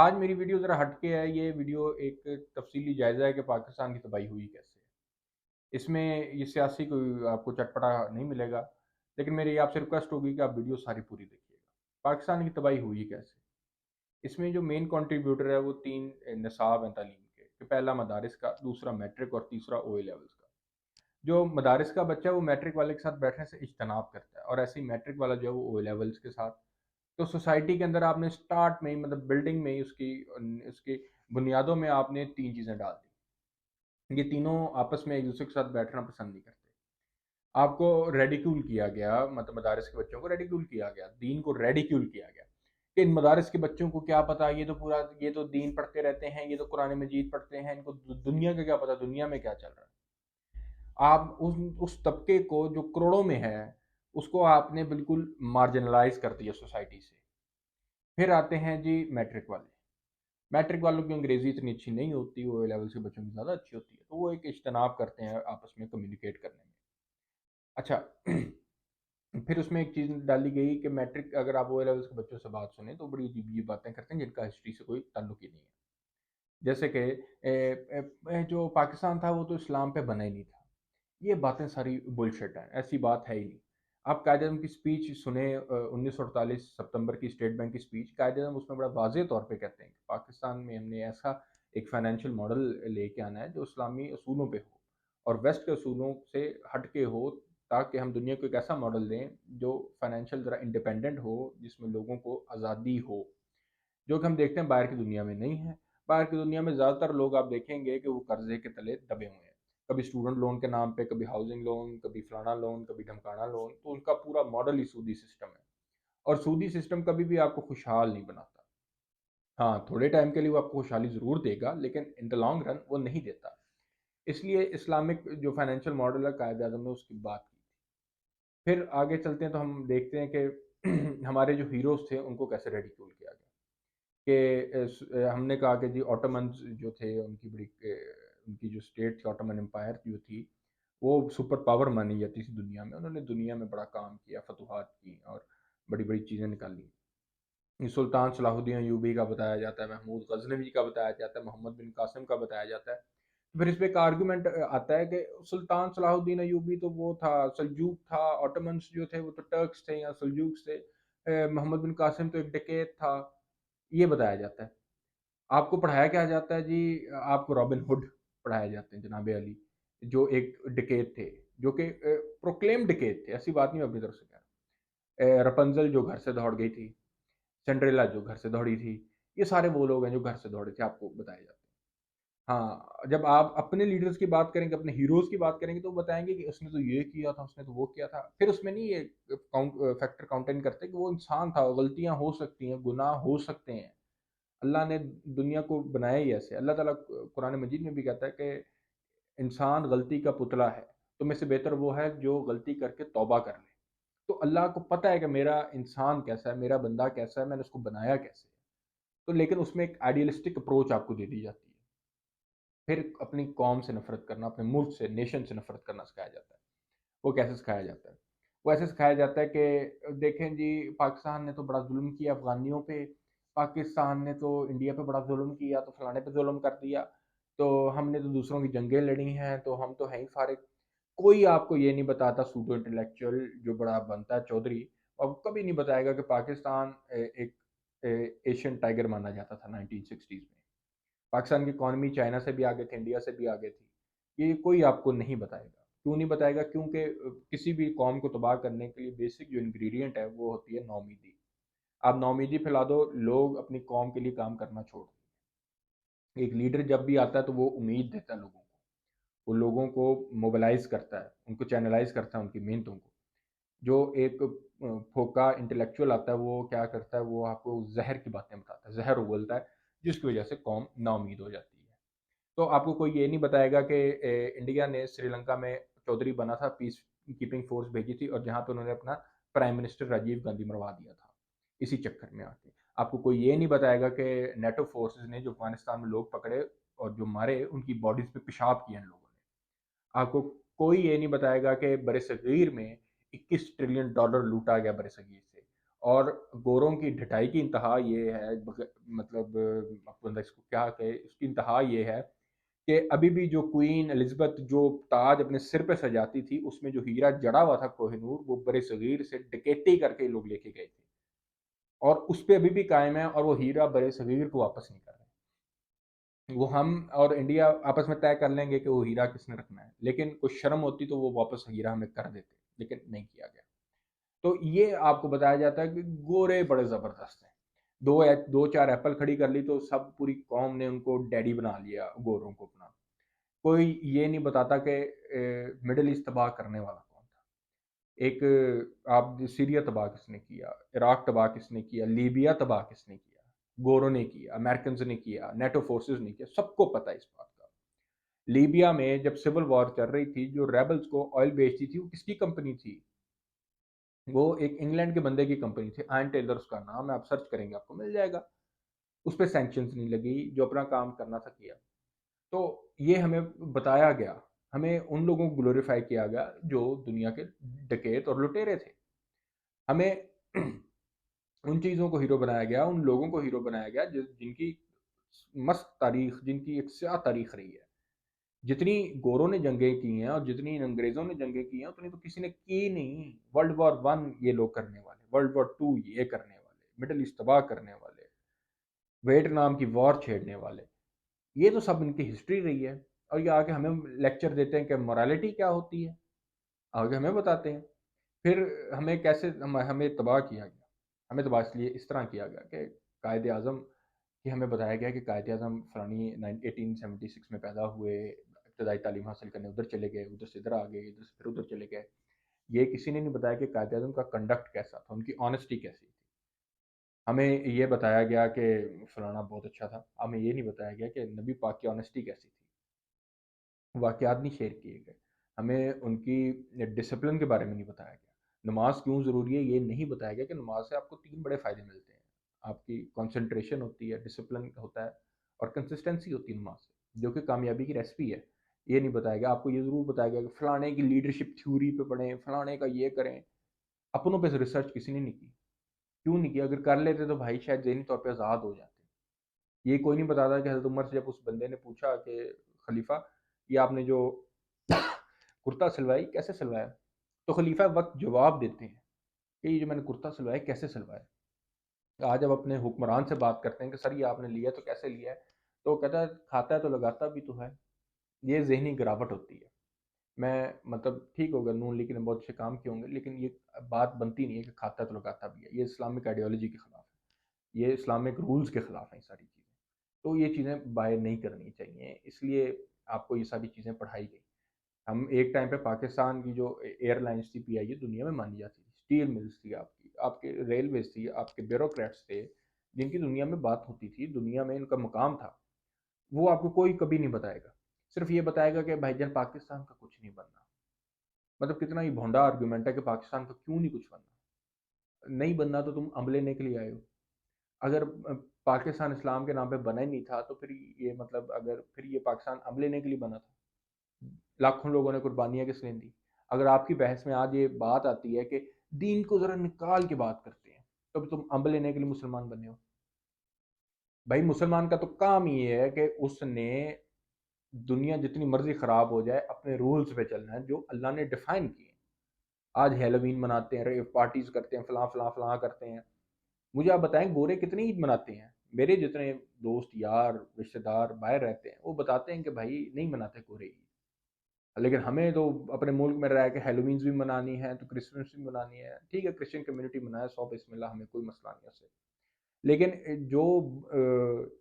آج میری ویڈیو ذرا ہٹ کے ہے. یہ ویڈیو ایک تفصیلی جائزہ ہے کہ پاکستان کی تباہی ہوئی کیسے. اس میں یہ سیاسی کوئی آپ کو چٹپٹا نہیں ملے گا، لیکن میری آپ سے ریکویسٹ ہوگی کہ آپ ویڈیو ساری پوری دیکھیے گا. پاکستان کی تباہی ہوئی کیسے. اس میں جو مین کنٹریبیوٹر ہے وہ تین نصاب ہیں تعلیم کے، کہ پہلا مدارس کا، دوسرا میٹرک اور تیسرا او اے لیولز کا. جو مدارس کا بچہ ہے وہ میٹرک والے کے ساتھ بیٹھنے سے اجتناب کرتا ہے، اور ایسے ہی میٹرک والا جو ہے وہ او اے لیولز کے ساتھ. تو سوسائٹی کے اندر آپ نے سٹارٹ میں ہی، مطلب بلڈنگ میں ہی، اس کی بنیادوں میں آپ نے تین چیزیں ڈال دی. یہ تینوں آپس میں ایک دوسرے کے ساتھ بیٹھنا پسند نہیں کرتے. آپ کو ریڈیکیول کیا گیا، مطلب مدارس کے بچوں کو ریڈیکیول کیا گیا، دین کو ریڈیکیول کیا گیا کہ ان مدارس کے بچوں کو کیا پتا، یہ تو دین پڑھتے رہتے ہیں، یہ تو قرآن مجید پڑھتے ہیں، ان کو دنیا کا کیا پتا، دنیا میں کیا چل رہا ہے. آپ اس طبقے کو جو کروڑوں میں ہے، اس کو آپ نے بالکل مارجنلائز کر دیا سوسائٹی سے. پھر آتے ہیں جی میٹرک والے. میٹرک والوں کی انگریزی اتنی اچھی نہیں ہوتی، وہ لیول کے بچوں کی زیادہ اچھی ہوتی ہے، تو وہ ایک اجتناب کرتے ہیں آپس میں کمیونیکیٹ کرنے میں. اچھا. پھر اس میں ایک چیز ڈالی گئی کہ میٹرک، اگر آپ وہ لیولس کے بچوں سے بات سنیں تو بڑی عجیب عجیب باتیں کرتے ہیں جن کا ہسٹری سے کوئی تعلق ہی نہیں ہے. جیسے کہ جو پاکستان تھا وہ تو اسلام پہ بنا ہی نہیں تھا. یہ باتیں ساری بلشٹ ہیں، ایسی بات ہے ہی نہیں. آپ قائد اعظم کی سپیچ سنیں، 1948 ستمبر کی اسٹیٹ بینک کی سپیچ. قائد اعظم اس میں بڑا واضح طور پہ کہتے ہیں کہ پاکستان میں ہم نے ایسا ایک فائنینشیل ماڈل لے کے آنا ہے جو اسلامی اصولوں پہ ہو اور ویسٹ کے اصولوں سے ہٹ کے ہو، تاکہ ہم دنیا کو ایک ایسا ماڈل دیں جو فائنینشیل ذرا انڈیپینڈنٹ ہو، جس میں لوگوں کو آزادی ہو، جو کہ ہم دیکھتے ہیں باہر کی دنیا میں نہیں ہے. باہر کی دنیا میں زیادہ تر لوگ آپ دیکھیں گے کہ وہ قرضے کے تلے دبے ہوئے ہیں، کبھی اسٹوڈنٹ لون کے نام پہ، کبھی ہاؤسنگ لون، کبھی فلانا لون، کبھی ڈھمکانا لون. تو ان کا پورا ماڈل ہی سودی سسٹم ہے. اور سودی سسٹم کبھی بھی آپ کو خوشحال نہیں بناتا. ہاں، تھوڑے ٹائم کے لیے وہ آپ کو خوشحالی ضرور دے گا، لیکن ان دا لانگ رن وہ نہیں دیتا. اس لیے اسلامک جو فائنینشیل ماڈل ہے، قائد اعظم نے اس کی بات کی. پھر آگے چلتے ہیں تو ہم دیکھتے ہیں کہ ہمارے جو ہیروز تھے ان کو کیسے ریڈیکیول کیا گیا. کہ ہم نے کہا کہ جی آٹومنز جو تھے، ان کی جو اسٹیٹ تھی، آٹومن امپائر جو تھی، وہ سپر پاور مانی جاتی تھی دنیا میں. انہوں نے دنیا میں بڑا کام کیا، فتوحات کی اور بڑی بڑی چیزیں نکالی. سلطان صلاح الدین ایوبی کا بتایا جاتا ہے، محمود غزنوی کا بتایا جاتا ہے، محمد بن قاسم کا بتایا جاتا ہے. پھر اس پہ ایک آرگومنٹ آتا ہے کہ سلطان صلاح الدین ایوبی تو وہ تھا، سلجوق تھا، آٹومنس جو تھے وہ تو ٹرکس تھے یا سلجوقس تھے، محمد بن قاسم تو ایک ڈکیت تھا. یہ بتایا جاتا ہے. آپ کو پڑھایا کیا جاتا ہے جی؟ آپ کو رابن ہوڈ پڑھایا جاتے ہیں، جناب علی، جو ایک ڈکیت تھے، جو کہ پروکلیم ڈکیت تھے، ایسی بات نہیں اپنی طرف سے کہہ رہا. رپنزل جو گھر سے دوڑ گئی تھی، سنڈریلا جو گھر سے دوڑی تھی، یہ سارے وہ لوگ ہیں جو گھر سے دوڑے تھے، آپ کو بتایا جاتا ہے. ہاں، جب آپ اپنے لیڈرز کی بات کریں گے، اپنے ہیروز کی بات کریں گے، تو وہ بتائیں گے کہ اس نے تو یہ کیا تھا، اس نے تو وہ کیا تھا. پھر اس میں نہیں یہ فیکٹر کاؤنٹین کرتے کہ وہ انسان تھا، غلطیاں ہو سکتی ہیں، گناہ ہو سکتے ہیں. اللہ نے دنیا کو بنایا ہی ایسے. اللہ تعالیٰ قرآن مجید میں بھی کہتا ہے کہ انسان غلطی کا پتلا ہے، تو میں سے بہتر وہ ہے جو غلطی کر کے توبہ کر لے. تو اللہ کو پتہ ہے کہ میرا انسان کیسا ہے، میرا بندہ کیسا ہے، میں نے اس کو بنایا کیسے ہے. تو لیکن اس میں ایک آئیڈیلسٹک اپروچ آپ کو دے دی جاتی ہے. پھر اپنی قوم سے نفرت کرنا، اپنے ملک سے، نیشن سے نفرت کرنا سکھایا جاتا ہے. وہ کیسے سکھایا جاتا ہے؟ وہ ایسے سکھایا جاتا ہے کہ دیکھیں جی، پاکستان نے تو بڑا ظلم کیا افغانیوں پہ، پاکستان نے تو انڈیا پہ بڑا ظلم کیا، تو فلانے پہ ظلم کر دیا، تو ہم نے تو دوسروں کی جنگیں لڑی ہیں، تو ہم تو ہیں ہی فارغ. کوئی آپ کو یہ نہیں بتاتا، سوڈو انٹلیکچوئل جو بڑا بنتا ہے چودھری، اور کبھی نہیں بتائے گا کہ پاکستان ایک ایشین ٹائگر مانا جاتا تھا 1960s میں. پاکستان کی اکانومی چائنا سے بھی آگے تھی، انڈیا سے بھی آگے تھی. یہ کوئی آپ کو نہیں بتائے گا. کیوں نہیں بتائے گا؟ کیونکہ کسی بھی قوم کو تباہ کرنے کے لیے بیسک جو انگریڈینٹ ہے وہ ہوتی ہے نومیدی. آپ نومیدی پھیلا دو، لوگ اپنی قوم کے لیے کام کرنا چھوڑ دیں. ایک لیڈر جب بھی آتا ہے تو وہ امید دیتا ہے لوگوں کو، وہ لوگوں کو موبلائز کرتا ہے، ان کو چینلائز کرتا ہے ان کی محنتوں کو. جو ایک پھوکا انٹلیکچوئل آتا ہے وہ کیا کرتا ہے؟ وہ آپ کو زہر کی باتیں بتاتا ہے، زہر اگلتا ہے، جس کی وجہ سے قوم نا امید ہو جاتی ہے. تو آپ کو کوئی یہ نہیں بتائے گا کہ انڈیا نے سری لنکا میں چودھری بنا تھا، پیس کیپنگ فورس بھیجی تھی، اور جہاں پہ انہوں نے اپنا پرائم منسٹر راجیو گاندھی مروا دیا تھا اسی چکر میں آ کے. آپ کو کوئی یہ نہیں بتائے گا کہ نیٹو فورسز نے جو افغانستان میں لوگ پکڑے اور جو مارے، ان کی باڈیز پہ پیشاب کیا ان لوگوں نے. آپ کو کوئی یہ نہیں بتائے گا کہ بر صغیر میں 21 ٹریلین ڈالر لوٹا گیا بر صغیر سے، اور گوروں کی ڈھٹائی کی انتہا یہ ہے، مطلب بندہ اس کو کیا کہے، اس کی انتہا یہ ہے کہ ابھی بھی جو کوئین الزبتھ جو تاج اپنے سر پہ سجاتی تھی، اس میں جو ہیرا جڑا ہوا تھا کوہ نور، وہ بر صغیر سے ڈکیتی کر کے لوگ لے کے گئے تھے، اور اس پہ ابھی بھی قائم ہے، اور وہ ہیرا بر صغیر کو واپس نہیں کر رہے۔ وہ ہم اور انڈیا آپس میں طے کر لیں گے کہ وہ ہیرا کس نے رکھنا ہے، لیکن کچھ شرم ہوتی تو وہ واپس ہیرا ہمیں کر دیتے، لیکن نہیں کیا گیا۔ تو یہ آپ کو بتایا جاتا ہے کہ گورے بڑے زبردست ہیں، دو چار ایپل کھڑی کر لی تو سب پوری قوم نے ان کو ڈیڈی بنا لیا، گوروں کو اپنا۔ کوئی یہ نہیں بتاتا کہ مڈل ایسٹ تباہ کرنے والا کون تھا۔ ایک آپ سیریا تباہ کس نے کیا، عراق تباہ کس نے کیا، لیبیا تباہ کس نے کیا، گوروں نے کیا، امریکنز نے کیا، نیٹو فورسز نے کیا، سب کو پتہ ہے اس بات کا۔ لیبیا میں جب سول وار چل رہی تھی، جو ریبلز کو آئل بیچتی تھی وہ کس کی کمپنی تھی؟ وہ ایک انگلینڈ کے بندے کی کمپنی تھی، آئن ٹیلر اس کا نام ہے، آپ سرچ کریں گے آپ کو مل جائے گا۔ اس پہ سینکشنز نہیں لگی، جو اپنا کام کرنا تھا کیا۔ تو یہ ہمیں بتایا گیا، ہمیں ان لوگوں کو گلوریفائی کیا گیا جو دنیا کے ڈکیت اور لٹیرے تھے۔ ہمیں ان چیزوں کو ہیرو بنایا گیا، ان لوگوں کو ہیرو بنایا گیا جن کی مست تاریخ، جن کی ایک سیاہ تاریخ رہی ہے۔ جتنی گوروں نے جنگیں کی ہیں اور جتنی انگریزوں نے جنگیں کی ہیں، اتنی تو کسی نے کی نہیں۔ ورلڈ وار ون یہ لوگ کرنے والے، ورلڈ وار ٹو یہ کرنے والے، مڈل ایسٹ تباہ کرنے والے، ویٹنام کی وار چھیڑنے والے، یہ تو سب ان کی ہسٹری رہی ہے۔ اور یہ آگے ہمیں لیکچر دیتے ہیں کہ مورالٹی کیا ہوتی ہے، آگے ہمیں بتاتے ہیں۔ پھر ہمیں کیسے ہمیں تباہ کیا گیا، ہمیں تباہ اس لیے اس طرح کیا گیا کہ قائد اعظم کہ ہمیں بتایا گیا کہ قائد اعظم فلانی 1876 میں پیدا ہوئے، ابتدائی تعلیم حاصل کرنے ادھر چلے گئے، ادھر سے ادھر آ گئے، ادھر سے پھر ادھر چلے گئے۔ یہ کسی نے نہیں بتایا کہ قائد اعظم کا کنڈکٹ کیسا تھا، ان کی آنیسٹی کیسی تھی۔ ہمیں یہ بتایا گیا کہ فلانا بہت اچھا تھا، ہمیں یہ نہیں بتایا گیا کہ نبی پاک کی آنیسٹی کیسی تھی، واقعات نہیں شیئر کیے گئے، ہمیں ان کی ڈسپلن کے بارے میں نہیں بتایا گیا، نماز کیوں ضروری ہے یہ نہیں بتایا گیا کہ نماز سے آپ کو 3 بڑے فائدے ملتے ہیں۔ آپ کی کنسنٹریشن ہوتی ہے، ڈسپلن ہوتا ہے، اور کنسسٹنسی ہوتی ہے نماز سے، جو کہ کامیابی کی ریسپی ہے۔ یہ نہیں بتایا گیا، آپ کو یہ ضرور بتایا گیا کہ فلانے کی لیڈرشپ تھیوری پہ پڑھیں، فلانے کا یہ کریں۔ اپنوں پہ ریسرچ کسی نے نہیں کی، کیوں نہیں کیا؟ اگر کر لیتے تو بھائی شاید ذہنی طور پہ آزاد ہو جاتے۔ یہ کوئی نہیں بتاتا کہ حضرت عمر سے جب اس بندے نے پوچھا کہ خلیفہ یہ آپ نے جو کرتا سلوائی کیسے سلوایا، تو خلیفہ وقت جواب دیتے ہیں کہ یہ جو میں نے کرتا سلوایا کیسے سلوایا۔ آج اب اپنے حکمران سے بات کرتے ہیں کہ سر یہ آپ نے لیا تو کیسے لیا ہے، تو وہ کہتا ہے کھاتا ہے تو لگاتا بھی تو ہے۔ یہ ذہنی گراوٹ ہوتی ہے۔ میں مطلب ٹھیک ہوگا نون لیگ نے بہت اچھے کام کیے ہوں گے، لیکن یہ بات بنتی نہیں ہے کہ کھاتا ہے تو لگاتا بھی ہے۔ یہ اسلامک آئیڈیالوجی کے خلاف ہے، یہ اسلامک رولز کے خلاف ہیں یہ ساری چیزیں۔ تو یہ چیزیں باہر نہیں کرنی چاہیے، اس لیے آپ کو یہ ساری چیزیں پڑھائی گئی۔ ہم ایک ٹائم پہ پاکستان کی جو ایئر لائنس تھی، پی آئی اے دنیا میں مانی جاتی تھی، اسٹیل ملز تھی آپ کے ریلویز تھی، آپ کے بیوروکریٹس تھے، جن کی دنیا میں بات ہوتی تھی، دنیا میں ان کا مقام تھا۔ وہ آپ کو کوئی کبھی نہیں بتائے گا، صرف یہ بتائے گا کہ بھائی جان پاکستان کا کچھ نہیں بننا۔ مطلب کتنا ہی بھونڈا آرگومنٹ ہے کہ پاکستان کا کیوں نہیں کچھ بننا؟ نہیں بننا تو تم عملے لینے کے لیے آئے ہو۔ اگر پاکستان اسلام کے نام پہ بنا ہی نہیں تھا تو پھر یہ مطلب اگر پھر یہ پاکستان عملے لینے کے لیے بنا تھا، لاکھوں لوگوں نے قربانیاں کس نے دی؟ اگر آپ کی بحث میں آج یہ بات آتی ہے کہ دین کو ذرا نکال کے بات کرتے ہیں، تو تم عمل لینے کے لیے مسلمان بنے ہو؟ بھائی مسلمان کا تو کام یہ ہے کہ اس نے دنیا جتنی مرضی خراب ہو جائے اپنے رولز پہ چلنا ہے جو اللہ نے ڈیفائن کیے ہیں۔ آج ہیلووین مناتے ہیں، ریو پارٹیز کرتے ہیں، فلاں فلاں فلاں کرتے ہیں۔ مجھے آپ بتائیں گورے کتنی عید مناتے ہیں؟ میرے جتنے دوست یار رشتہ دار باہر رہتے ہیں وہ بتاتے ہیں کہ بھائی نہیں مناتے گورے عید، لیکن ہمیں تو اپنے ملک میں رہ کے ہیلووینز بھی منانی ہے تو کرسمس بھی منانی ہے۔ ٹھیک ہے کرسچن کمیونٹی منائے، سو بسم اللہ، ہمیں کوئی مسئلہ نہیں ہے اس سے، لیکن جو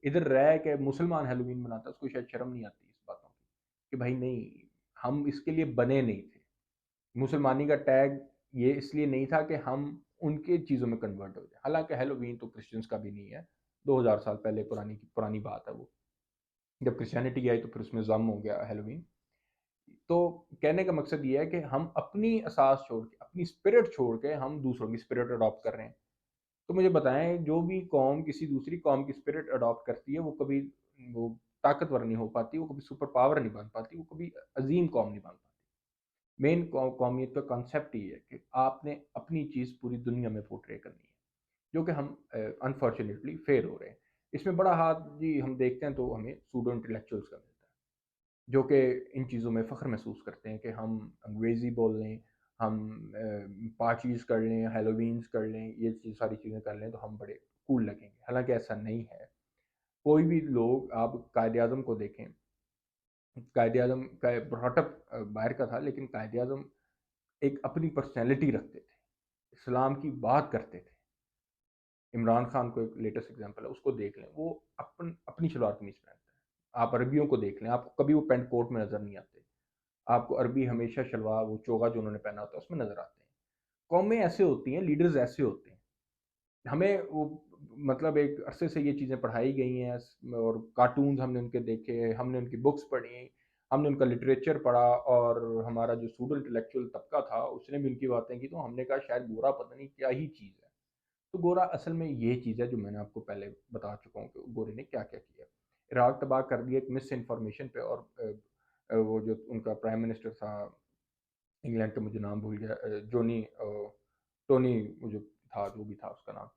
ادھر رہ کے مسلمان ہیلووین مناتا ہے اس کو شاید شرم نہیں آتی اس باتوں کی کہ بھائی نہیں، ہم اس کے لیے بنے نہیں تھے۔ مسلمانی کا ٹیگ یہ اس لیے نہیں تھا کہ ہم ان کے چیزوں میں کنورٹ ہو جائے، حالانکہ ہیلووین تو کرسچنس کا بھی نہیں ہے، 2000 سال پہلے پرانی بات ہے وہ۔ جب کرسچینٹی آئی تو پھر اس میں ضم ہو گیا ہیلووین۔ تو کہنے کا مقصد یہ ہے کہ ہم اپنی اساس چھوڑ کے، اپنی اسپرٹ چھوڑ کے ہم دوسروں کی اسپرٹ اڈاپٹ کر رہے ہیں۔ تو مجھے بتائیں جو بھی قوم کسی دوسری قوم کی اسپرٹ اڈاپٹ کرتی ہے وہ کبھی وہ طاقتور نہیں ہو پاتی، وہ کبھی سپر پاور نہیں بن پاتی، وہ کبھی عظیم قوم نہیں بن پاتی۔ مین قومیت کا کانسیپٹ یہ ہے کہ آپ نے اپنی چیز پوری دنیا میں پورٹرے کرنی ہے۔ جو کہ ہم انفارچونیٹلی فیل ہو رہے ہیں. اس میں بڑا ہاتھ جی ہم دیکھتے ہیں تو ہمیں سوڈو انٹلیکچوئلس کا ملتا ہے، جو کہ ان چیزوں میں فخر محسوس کرتے ہیں کہ ہم انگریزی بول لیں، ہم پارٹیز کر لیں، ہیلووینز کر لیں، یہ ساری چیزیں کر لیں تو ہم بڑے کول لگیں گے. حالانکہ ایسا نہیں ہے. کوئی بھی لوگ، آپ قائد اعظم کو دیکھیں، قائد اعظم کا براٹ اپ باہر کا تھا، لیکن قائد اعظم ایک اپنی پرسنالٹی رکھتے تھے، اسلام کی بات کرتے تھے. عمران خان کو ایک لیٹسٹ ایگزامپل ہے، اس کو دیکھ لیں، وہ اپنی شلوار قمیض پہنتا ہے. آپ عربیوں کو دیکھ لیں، آپ کو کبھی وہ پینٹ کوٹ میں نظر نہیں آتے. آپ کو عربی ہمیشہ شلوار، وہ چوگا جو انہوں نے پہنا ہوتا ہے اس میں نظر آتے ہیں. قومیں ایسے ہوتی ہیں، لیڈرز ایسے ہوتے ہیں. ہمیں وہ مطلب ایک عرصے سے یہ چیزیں پڑھائی گئی ہیں، اور کارٹونز ہم نے ان کے دیکھے، ہم نے ان کی بکس پڑھی، ہم نے ان کا لٹریچر پڑھا، اور ہمارا جو سوڈو انٹلیکچوئل طبقہ تھا اس نے بھی ان کی باتیں کی، تو ہم نے کہا شاید گورا پتہ نہیں کیا ہی چیز ہے. تو گورا اصل میں یہ چیز ہے جو میں نے آپ کو پہلے بتا چکا ہوں کہ گورے نے کیا کیا کیا. عراق تباہ کر دیا ایک مس انفارمیشن پہ، اور وہ جو ان کا پرائم منسٹر تھا انگلینڈ کا، مجھے نام بھول گیا، ٹونی، جو تھا، جو بھی تھا اس کا نام،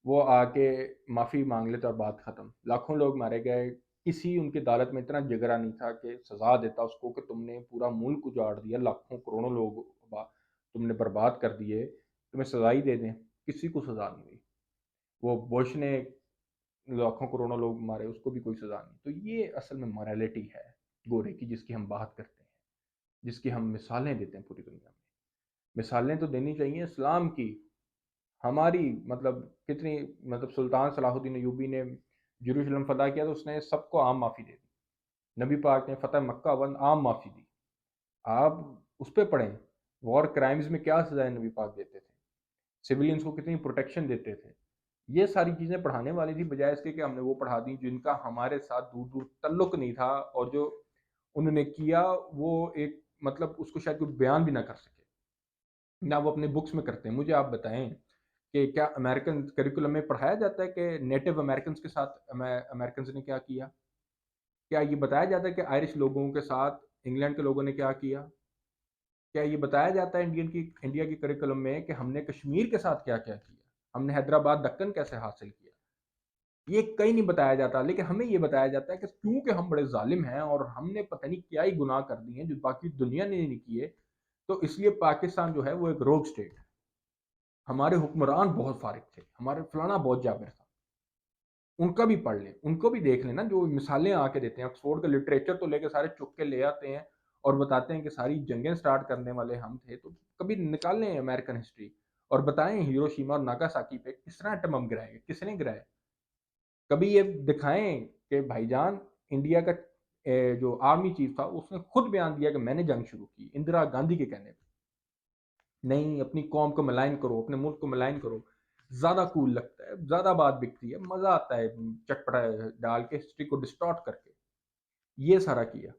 وہ آ کے معافی مانگ لیتا اور بات ختم. لاکھوں لوگ مارے گئے. کسی ان کی عدالت میں اتنا جگرا نہیں تھا کہ سزا دیتا اس کو کہ تم نے پورا ملک اجاڑ دیا، لاکھوں کروڑوں لوگ تم نے برباد کر دیے، تمہیں سزا ہی دے دیں. کسی کو سزا نہیں ہوئی. وہ بش نے لاکھوں کروڑوں لوگ مارے، اس کو بھی کوئی سزا نہیں. تو یہ اصل میں مورالٹی ہے گورے کی، جس کی ہم بات کرتے ہیں، جس کی ہم مثالیں دیتے ہیں پوری دنیا میں. مثالیں تو دینی چاہیے اسلام کی. ہماری مطلب کتنی، مطلب سلطان صلاح الدین ایوبی نے یروشلم فتح کیا تو اس نے سب کو عام معافی دے دی. نبی پاک نے فتح مکہ ون عام معافی دی. آپ اس پہ پڑھیں، وار کرائمز میں کیا سزائیں نبی پاک دیتے تھے، سویلینز کو کتنی پروٹیکشن دیتے تھے. یہ ساری چیزیں پڑھانے والی تھی، بجائے اس کے کہ ہم نے وہ پڑھا دی جن کا ہمارے ساتھ دور دور تعلق نہیں تھا، اور جو انہوں نے کیا وہ ایک مطلب اس کو شاید کوئی بیان بھی نہ کر سکے، نہ وہ اپنے بکس میں کرتے ہیں. مجھے آپ بتائیں کہ کیا امریکن کریکولم میں پڑھایا جاتا ہے کہ نیٹو امریکنز کے ساتھ امریکنز نے کیا کیا؟ کیا یہ بتایا جاتا ہے کہ آئرش لوگوں کے ساتھ انگلینڈ کے لوگوں نے کیا کیا؟ کیا یہ بتایا جاتا ہے انڈیا کی کریکولم میں کہ ہم نے کشمیر کے ساتھ کیا کیا کیا، ہم نے حیدرآباد دکن کیسے حاصل کیا؟ یہ کہیں نہیں بتایا جاتا. لیکن ہمیں یہ بتایا جاتا ہے کہ کیونکہ ہم بڑے ظالم ہیں اور ہم نے پتہ نہیں کیا ہی گناہ کر دیے ہیں جو باقی دنیا نے نہیں کیے، تو اس لیے پاکستان جو ہے وہ ایک روگ سٹیٹ ہے. ہمارے حکمران بہت فارغ تھے، ہمارے فلانا بہت جابر تھا. ان کا بھی پڑھ لیں، ان کو بھی دیکھ لیں نا، جو مثالیں آ کے دیتے ہیں. آکسفورڈ کا لٹریچر تو لے کے سارے چک کے لے آتے ہیں اور بتاتے ہیں کہ ساری جنگیں سٹارٹ کرنے والے ہم تھے. تو کبھی نکال لیں امریکن ہسٹری اور بتائیں ہیروشیما اور ناگاساکی پہ کس طرح ایٹم بم گرائے گئے، کس نے گرائے. کبھی یہ دکھائیں کہ بھائی جان انڈیا کا جو آرمی چیف تھا اس نے خود بیان دیا کہ میں نے جنگ شروع کی اندرا گاندھی کے کہنے پہ. نہیں، اپنی قوم کو ملائن کرو، اپنے ملک کو ملائن کرو، زیادہ کول لگتا ہے، زیادہ بات بکتی ہے، مزہ آتا ہے چٹپٹا ڈال کے ہسٹری کو ڈسٹارٹ کر کے. یہ سارا کیا.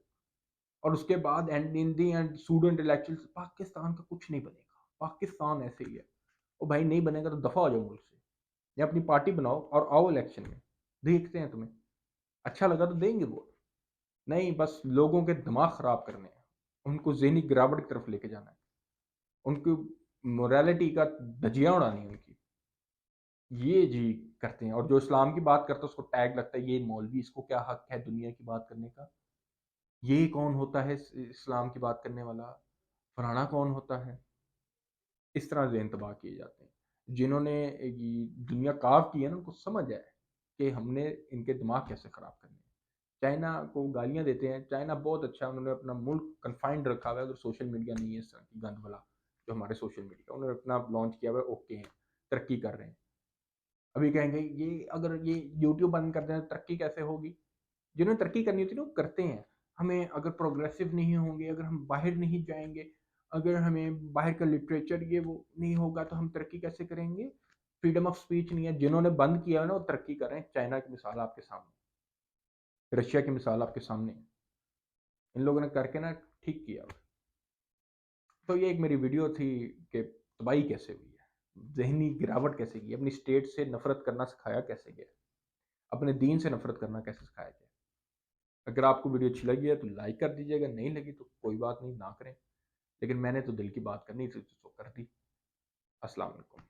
اور اس کے بعد اینڈ سوڈو انٹلیکچوئل، پاکستان کا کچھ نہیں بنے گا، پاکستان ایسے ہی ہے. اور بھائی نہیں بنے گا تو دفع ہو جاؤ ملک سے، یا اپنی پارٹی بناؤ اور آؤ الیکشن میں، دیکھتے ہیں تمہیں اچھا لگا تو دیں گے ووٹ. نہیں، بس لوگوں کے دماغ خراب کرنے ہیں، ان کو ذہنی گراوٹ کی طرف لے کے جانا ہے، ان کی مورالٹی کا دھجیاں اڑانی ہے ان کی. یہ جی کرتے ہیں. اور جو اسلام کی بات کرتا ہے اس کو ٹیگ لگتا ہے یہ مولوی، اس کو کیا حق ہے دنیا کی بات کرنے کا، یہ کون ہوتا ہے اسلام کی بات کرنے والا، فلانا کون ہوتا ہے. اس طرح ذہن تباہ کیے جاتے ہیں. جنہوں نے دنیا کاف کی ہے نا، ان کو سمجھ ہے کہ ہم نے ان کے دماغ کیسے خراب کرنے ہیں. چائنا کو گالیاں دیتے ہیں، چائنا بہت اچھا، انہوں نے اپنا ملک کنفائنڈ رکھا ہوا ہے. اگر سوشل میڈیا نہیں ہے اس طرح کی گند والا جو ہمارے سوشل میڈیا، انہوں نے اپنا لانچ کیا ہوا ہے، اوکے ہیں، ترقی کر رہے ہیں. ابھی کہیں گے یہ اگر یہ یوٹیوب بند کر دیں ترقی کیسے ہوگی. جنہوں نے ترقی کرنی ہوتی ہے نا وہ کرتے ہیں. ہمیں اگر پروگریسو نہیں ہوں گے، اگر ہم باہر نہیں جائیں گے، اگر ہمیں باہر کا لٹریچر یہ وہ نہیں ہوگا تو ہم ترقی کیسے کریں گے. فریڈم آف سپیچ نہیں ہے. جنہوں نے بند کیا ہے نا وہ ترقی کر رہے ہیں. چائنا کی مثال آپ کے سامنے، رشیا کی مثال آپ کے سامنے، ان لوگوں نے کر کے نا ٹھیک کیا. تو یہ ایک میری ویڈیو تھی کہ تباہی کیسے ہوئی ہے، ذہنی گراوٹ کیسے کی، اپنی اسٹیٹ سے نفرت کرنا سکھایا کیسے گیا، اپنے دین سے نفرت کرنا کیسے سکھایا گیا. اگر آپ کو ویڈیو اچھی لگی ہے تو لائک کر دیجیے گا، نہیں لگی تو کوئی بات نہیں، نہ کریں. لیکن میں نے تو دل کی بات کرنی تھی تو کر دی. السلام علیکم.